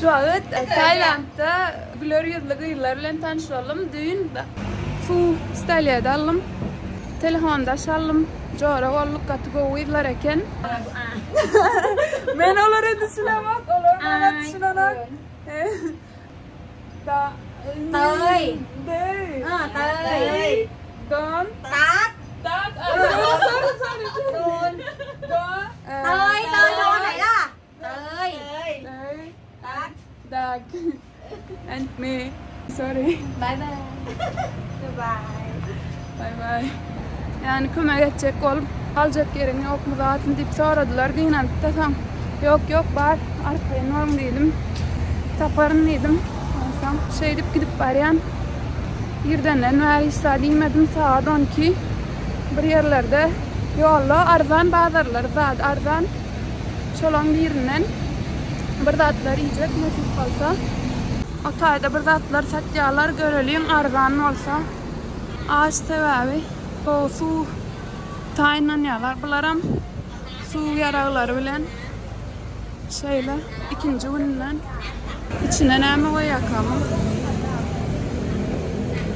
Şu an Tayland'da gloriyadlı kıyılarla tanışalım. Düğün Fu Stalia'da alım. Telefonda şalım. Jora olluk kategoriler eken. Men oları düşünemek. Oları bana düşünemek. Da. Tơi. Đây. Tơi. Don. Tát. Tát. Sorry. Đôn. Đó. Tơi. Tơi đôn này đó. Tơi. Đây. Tát. Dag. And me. Sorry. Bye bye. Goodbye. Bye bye. Yani kömek edecek olup alacak yerin yok mu zaten deyip soradılar. Dinen desem yok var arkaya norm değilim. Taparın dedim. Şey deyip gidip barayan birden üniversite değmedim saat 12 bir yerlerde yolla arzan bazarlar zaten arzan şolong birinden bir zatlar yiyecek nasip kalsa o tayda bir zatlar satyalar göreliyin arzan olsa ağaç sebebi o su tayından yalar bularım su yarağları bilen şeyle ikinci günden içine neme koyakamam.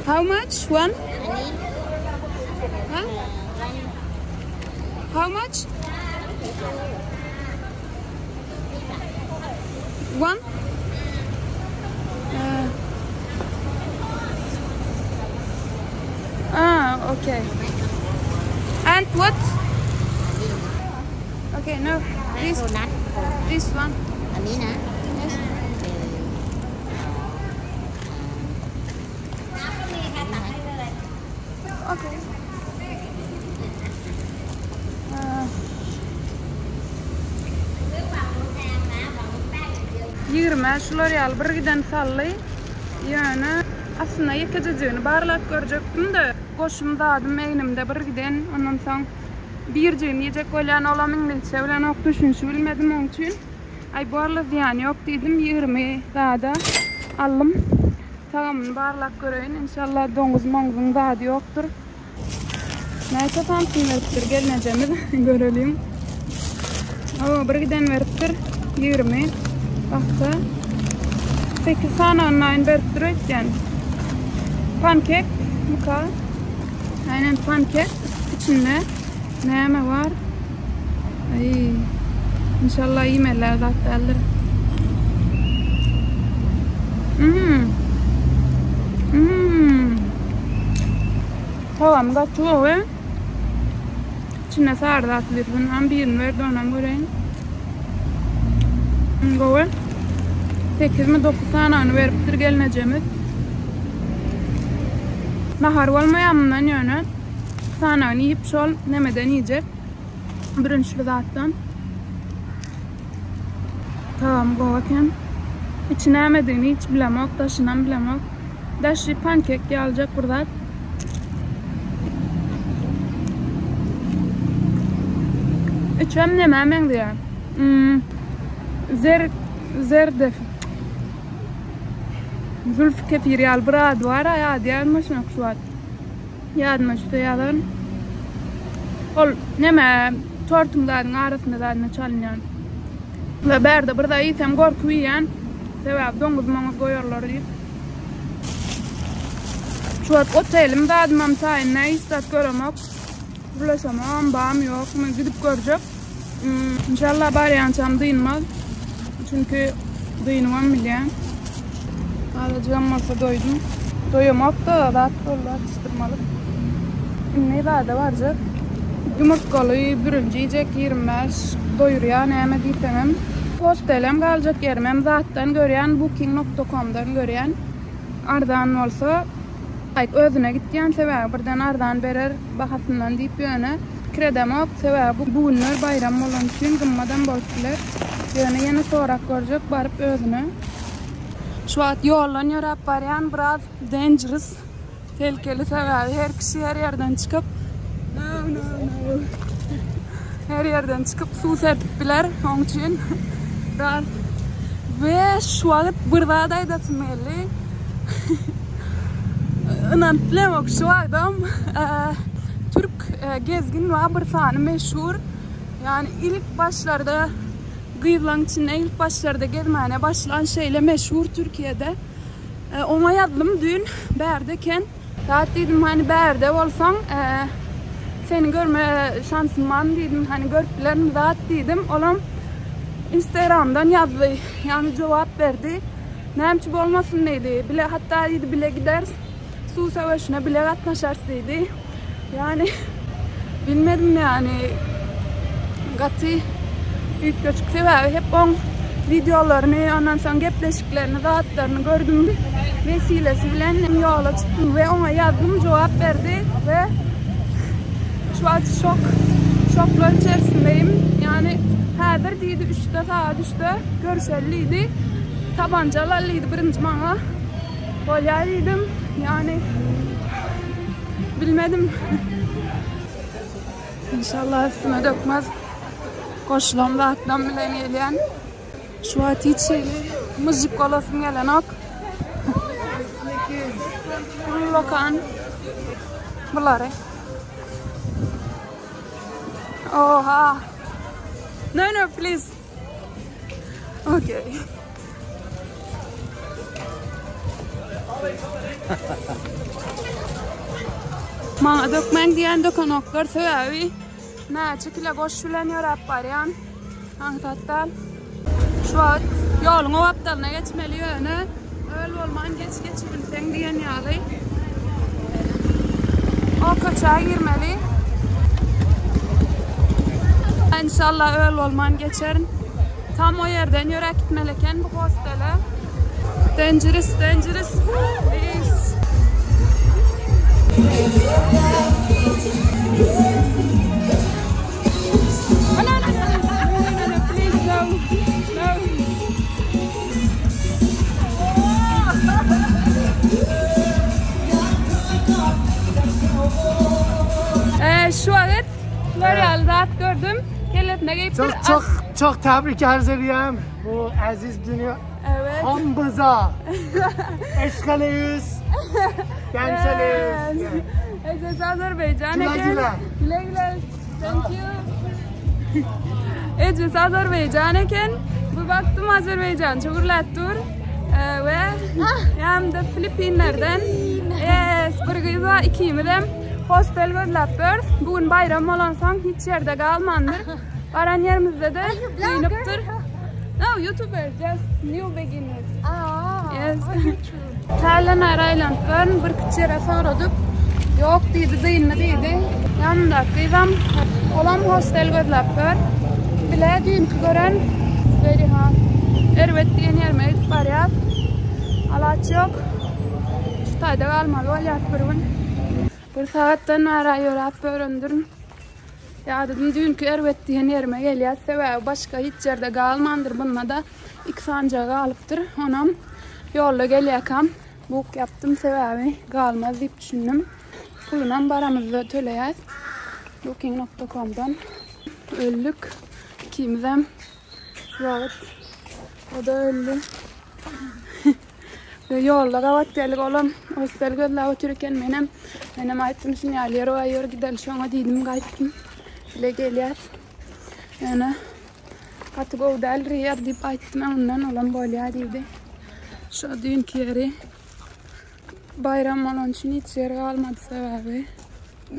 How much? One? Huh? How much? One? Okay. And what? Okay, no. This one. Anh nè. Yes. Okay. 20 şular yal bir giden sallay. Yani aslında yekececeğini barlak görecektim de koşum dağdım eynimde bir giden ondan sonra bir cim yiyecek olan olamın bilse olan ok düşünüşü bilmedim onun için. Ay bu arada yani yok dedim 20 dağda aldım. Tamam barlak göreyim inşallah donuz mongun dağda yoktur. Neyse tamsın veriptir gelmeyeceğimiz görelim. O bir giden veriptir 20 baksa 8 tane online veriptir etken pankek muka aynen pankek içinde neyme var ay inşallah yemeler zaten alır. Tamam kaçıyor ve içine sardı atılırdım. Ben birini verdi ondan göreyim. Böyle 8 mi 9 tane veriptir gelineceğimiz. Nahar olmayanından yani tane yiyip şol nemeden yiyecek. Birinci zaten. Tamam govaken. İçine yemediğini hiç bilemok, taşınan bilemok. Daşı pankek alacak burada. İçem nemem diye. Zerdef. Zulf kefir yal brad var ya diyanmış nakşuat. Yadmış da yalan. Ol neme tortumların arasında da çalınyan. Ve berde burada yesem korku yiyen sebep donuz manız koyarlar deyip. Şu an otelim de adımam tayin ne istat göremek. Bulaşamam, bağım yok. Ben gidip görecek. İnşallah bari yansam duyulmaz. Çünkü duyulmam bilen. Alacağım olsa doydum. Doyumak da rahat atıştırmalı. Ne daha da varacak. Yumurtkalı birinci yiyecek 25 doyuruyor neyme diyemem. Hostelem kalacak yerim hem zaten göreyen booking.com'dan göreyen ardan olsa özüne gittiyen sebebi birden ardan berer bahasından deyip yöne kredemek sebebi bu günler bayram olan için gımmadan boştular yöne yine sorak görecek barıp özüne. Şu an yollan yarab barayan biraz dangerous tehlikeli sebebi her kişi her yerden çıkıp no. Her yerden çıkıp su serpipler onun için ve şu an burada da smelli inantılamak şu adam Türk gezgin var bir tane meşhur yani ilk başlarda kıyılan içinde ilk başlarda gelmeye başlayan şeyle meşhur Türkiye'de. Ona yazdım dün Berdeken. Rahat dedim hani Berde olsan seni görme şansım var dedim. Hani görüplerim rahat dedim. Olam Instagram'dan yazdı. Yani cevap verdi. Nemçi olmasın neydi. Bile hatta dedi bile gider su savaşına bile katlaşarsıydı. Yani bilmedim yani. Gatı ilk küçük sebebi hep on videolarını, ondan sonra gepleşiklerini, rahatlarını gördüm. Vesilesi bilen yola çıktım ve ona yazdım, cevap verdi ve şu an şoklar içerisindeyim. Yani her deydi 3'te saat 3'te görüşelliydi. Tabancalarlıydı birinci bana. Kolyalıydım. Yani bilmedim. İnşallah üstüme dökmez. Koşulam da akdan bilen gelen. Şu an hiç şeyli müzik olasım gelen ok. Lokan. Bunları. Oha. No, please. Okay. Bana dökmen diyen dokunoklar sebebi ne çıkıyla koşulanıyor yaparyan hangi şu an yolun o aptalına geçmeli yöne öyle olman geçebilsen diyen yalı o kaçağa girmeli İnşallah öyle olman geçer tam o yerden yöre gitmeliyken bu hostele dangerous please. Şu an L'Oreal rahat gördüm. Çok tebrik ederim bu aziz dünya. Evet. Hambaza. Eşkaleyiz. Gençeliyiz. Ecez Azerbaycan. Güle. Thank you. Ecez Azerbaycan eken. Bu baktım Azerbaycan çukurlattır. Ve hem de Filipinlerden. Yes. Burgıza ikimden. Hostel görüleptir. Bugün bayram olansan hiç yerde kalmandır. Varan yerimizde de yayınıptır. No, YouTuber, just new beginners. Yes. Thailand Island'dan bir küçüğe soradık. Yok dedi, deyildi. Yanında kıyvam olan hostel görüleptir. Bile dünkü gören very hard. Evet diyen yerime gidip var ya. Alaç yok. Şu tayda kalmalı ol yapırın. Bir saatten arayı öğrendim. Ya dedim dünkü evet diyen yerime geliyorsa ve başka hiç yerde kalmandır. Bununla da iki sancağı kalıptır. Onam yolla geliyorkam. Book yaptım sebebi kalmaz deyip düşündüm. Pulundan paramızı töleyiz. Booking.com'dan öldük. İkimizden evet. O da öldü. Yolla kavat geldik oğlum. Hostel gözle otururken benim ayıttım şimdi yerlere ayıyor gidelim şu an dedim kayıttım. Bile geliyor. Yani katık o del riyar deyip ayıttım ondan olan böyle dedi. Şu dünkü yeri bayram olan için hiç yer kalmadı sebebi.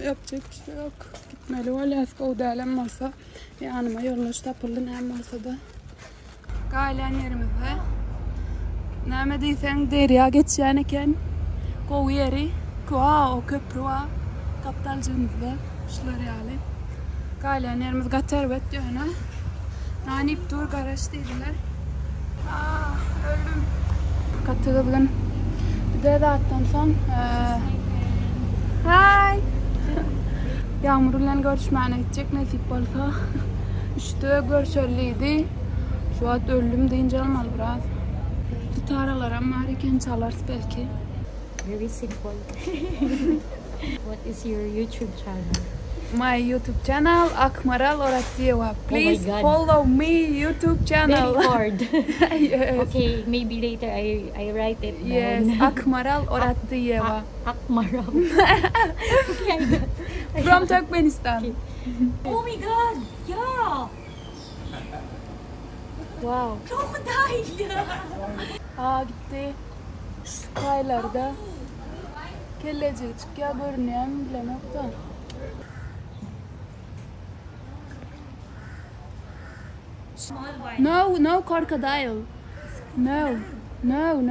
Yapacak bir şey yok. Gitmeli öyle o del masa. Yanıma yollaş tapıldın hem masada. Gaylen yerimizde. Näme diysen derya geçeceğinken kovu yeri, koğa o köprü var, kapital cümle, şular yani. Gaylen yerimiz gatervet diyor ne? Nani iptur garaj dediler. Öldüm. Katılgın. Bir de dağıttan son. Hi. Yağmurla görüşmeye gidecek nasip olsa. İşte görüşelliydi. Şu an öldüm deyince almalı biraz. Gitarlar ama hareken çalarız belki. Very simple. What is your YouTube channel? My YouTube channel Akmaral Oratieva. Please follow me YouTube channel. Very hard. Yes. Okay, maybe later I write it down. Yes, Akmaral Oratieva. Akmaral. Okay, From Turkmenistan. Okay. Oh my God! Yeah. Wow. Crocodile! Gitti. Şu kaylarda. Kellecik çıkıyor görünüyor mu bilemem da. No crocodile. No.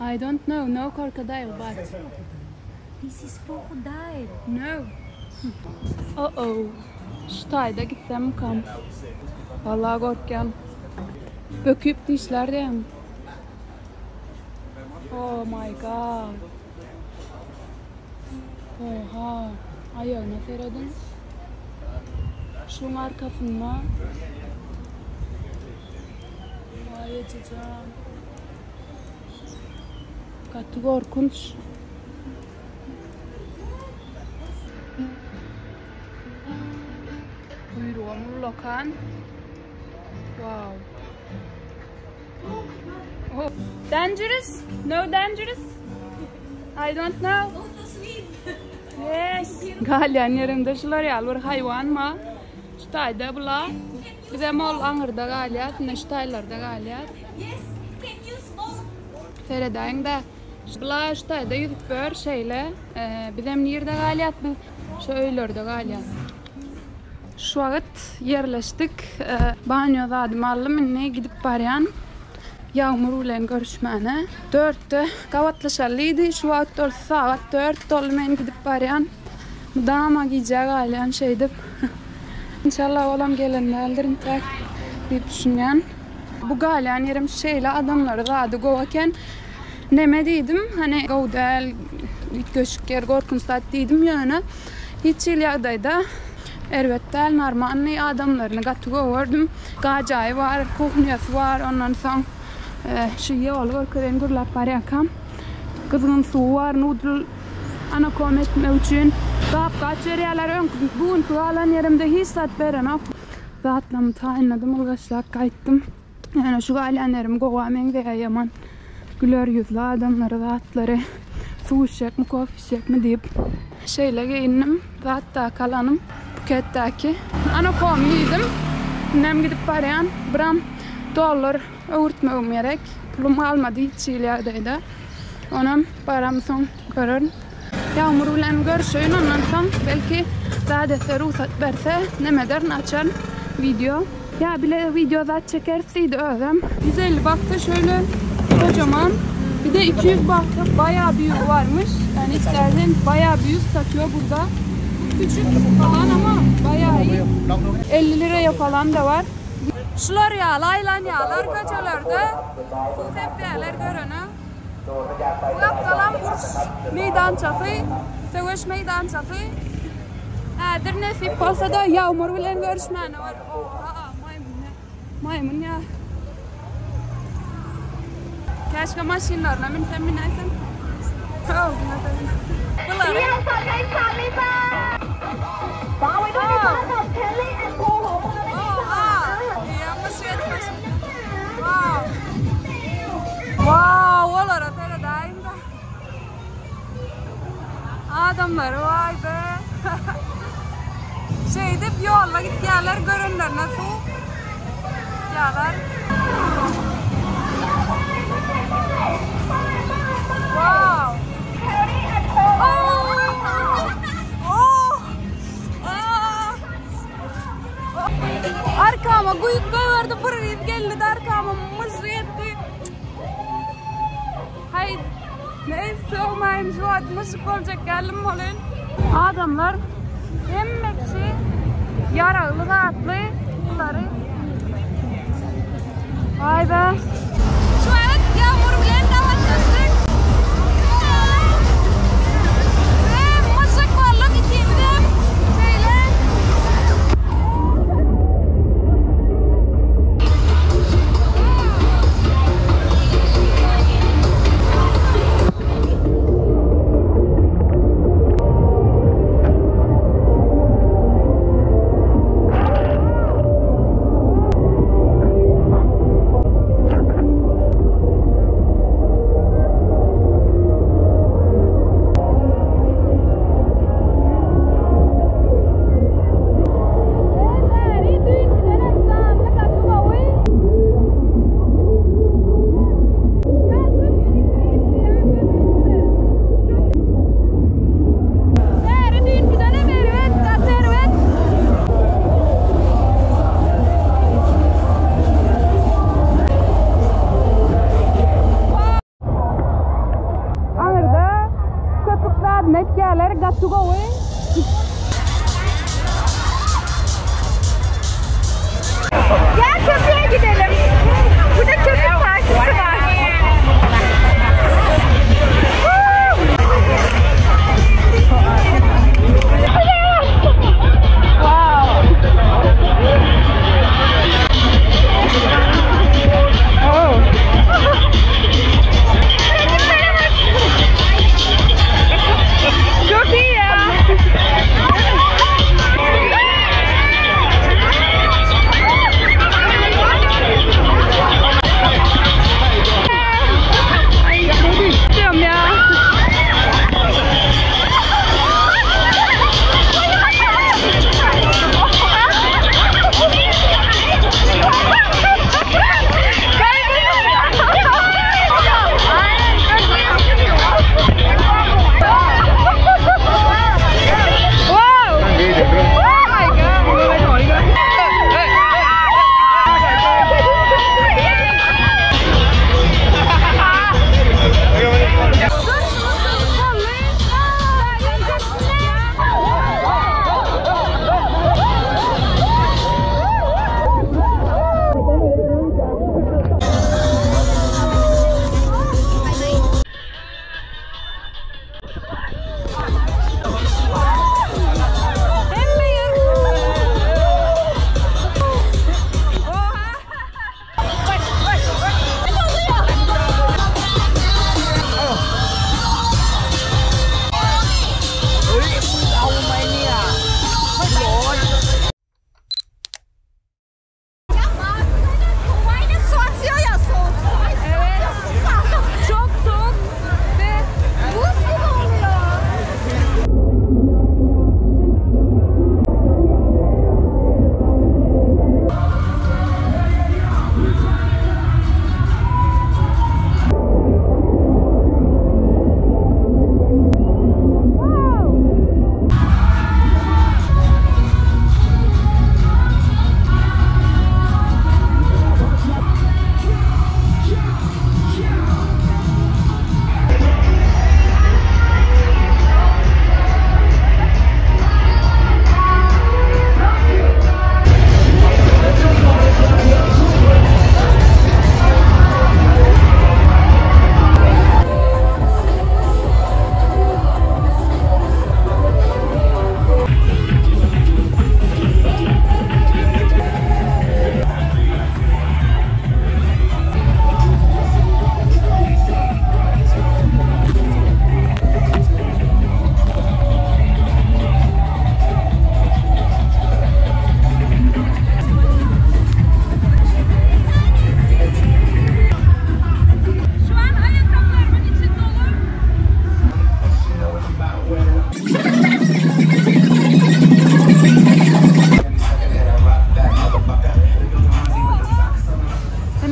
I don't know. No crocodile, but This is crocodile. no. Oh. Şu tayda gitsem kam. Vallahi korkuyorum. Böküp dişlerdeyim. Oh my god. Oha. Ayağına seradın. Şunun arkasında. Vay açacağım. Katı korkunç. Kuyruğum lokan. Wow. Oh. Dangerous? No dangerous? I don't know. Yes. Galyan yerimde şular yalvar hayvan ma. Şu tayda bula. Bize mol angırda galyat. Ne şu taylarda galyat. Feredayın da. Bula şu tayda yüzük bör şeyle. Bizim yerde galyat. Şu öylerde galyat. Şu vakit yerleştik. Banyoda adım aldım. İnne gidip barayan. Yağmur ile görüşmene. 4'te kavatlaşalıydı. Şu vakit 4 saat 4 dolmen gidip barayan. Dama giyeceği galiyan şeydi. İnşallah olam gelenlerdir tek deyip düşünen. Bu galiyan yerim şeyle adamları da adı govaken nemediydim. Hani govdel göçük yer korkunçtat deydim yani. Hiç ilyadaydı. Elbette normal adamlarını katı gördüm. Gacayı var, kuhnyası var. Ondan sonra şu yolu kırın gurlap parayakam. Kızgın su var, noodle ana kom etme için. Kaç veriyorlar ön bugün kıvalan yerimde hiç saat veren ok. Zatlam tayinladım, ılgaçlak kayıttım. Yani şu galenlerim govamen veya yaman. Güler yüzlü adamları, zatları. Su içecek mi, kof içecek mi deyip şeyle giyindim. Zatta kalanım Phuket'teki. Ana kom yedim. Nem gidip barayan. Bram dolar öğürtmem gerek. Pulum almadı hiç ileride. Onam param son görürüm. Yağmur ulan görüşün ondan sonra belki daha da ruhsat verse nemeden açan video. Ya bile video da çekerseydi öğrem. 150 baktı şöyle kocaman. Bir de 200 baktı bayağı büyük varmış. Yani istersen bayağı büyük satıyor burada. Küçük falan ama bayağı iyi. 50 liraya falan da var. Şular yağlaylan yağlar kaçalarda. Bu tepkiler görünü. Bu yaptalan burs meydançası, savaş meydançası. Eğer nasip olsa da yağmur bilen görüşmeni var. Oha maymun ya. Keşke maşinlarla binsem bineysem. Oh, bunları. Wow, olara teredayım da. Adamları vay be. Şeyde yolla git yerler görünler nasıl? Yerler. Wow. Arkama kuyuk koyardı buraya geldi arkama mızı yetti. Hayır. Neyse olmayayım şu an mızık olacak geldim olun. Adamlar hemmesi yaralı rahatlı bunları. Vay be. Şu an yağmur bilen davatlaştık. Ve mızık varlık içimde. Şöyle.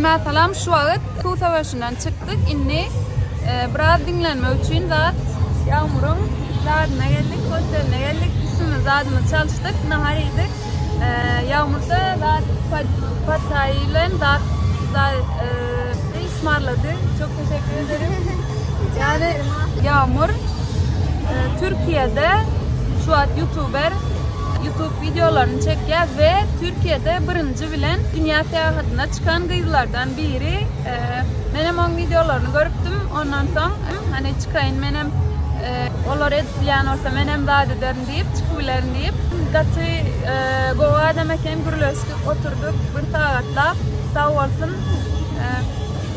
Mesela şu an su savaşından çıktık. İnni biraz dinlenme için zat Yağmur'un zadına geldik, hosteline geldik. Üstümüz zadına çalıştık, nahar yedik. Yağmur'da zat patayla zat ısmarladı. Çok teşekkür ederim. Yani Yağmur Türkiye'de şu an YouTube videolarını çekiyor ve Türkiye'de birinci bilen dünya seyahatine çıkan kızlardan biri. Benim onun videolarını görüptüm. Ondan sonra hani çıkayın benim olur etkileyen olsa benim daha ederim deyip çıkıverin deyip katı Goa demeken gürleştik oturduk bir saatte sağ olsun.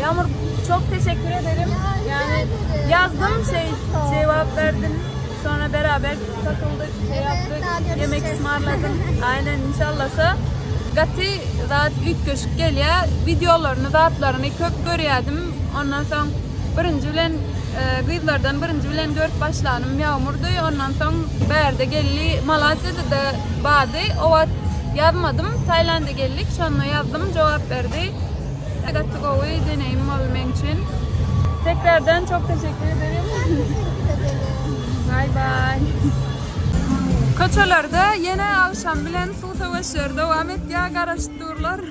Yağmur çok teşekkür ederim. Yani yazdım cevap verdin. Sonra beraber takıldık, yaptık, yemek ısmarladım. Aynen inşallahsa. Gati zaten ilk köşk geliyor. Videolarını, zatlarını köp görüyordum. Ondan sonra kızlardan birinci bilen görüp başlanım Yağmur'du. Ondan sonra Berde geldi, Malasya'da da bağdı. O vaat yazmadım. Tayland'a geldik. Sonra yazdım, cevap verdi. Gati Gova'yı deneyimim olmak için. Tekrardan çok teşekkür ederim. Bye bye. Koçalarda yine akşam bilen su savaşları devam et ya karıştırırlar.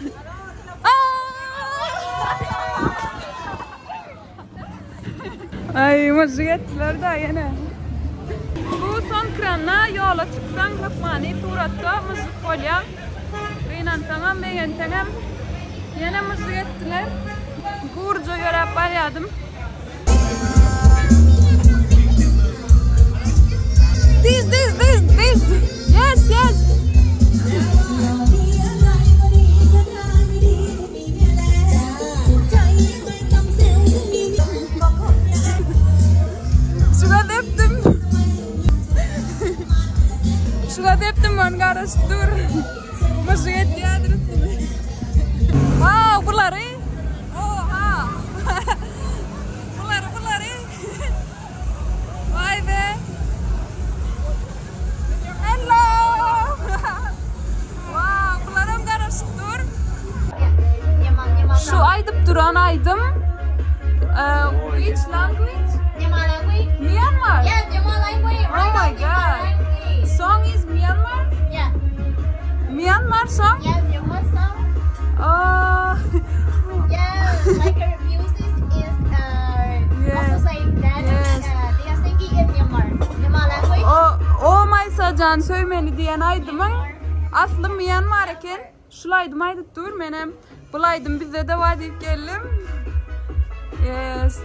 Ay müzik ettiler de yine. Bu son kranla yola çıksan Lokmani Turat'ta müzik koyuyor. Kıyınan tamam beğen tamam. Yine müzik ettiler. Gurca göre bayyadım. This. Yes. Şurada deptim ben karıştır. Müzik ediyordur. Wow, bunları. Oha. Bunları. Vay be. Hello. Wow, bunlarım karıştır. Şu aydıp duran aydım. Which language? Myanmar language? Myanmar? Yeah, Myanmar language. Oh my god. Song is Myanmar? Yeah. Myanmar song? Yeah, Myanmar song. Oh. Yeah, like music is also saying that they are singing in Myanmar language. O Maysa Can Söymeni diyen aydımın aslı Myanmar eken şulaydım aydıp dur menem bulaydım bize de vadip geldim. Yes.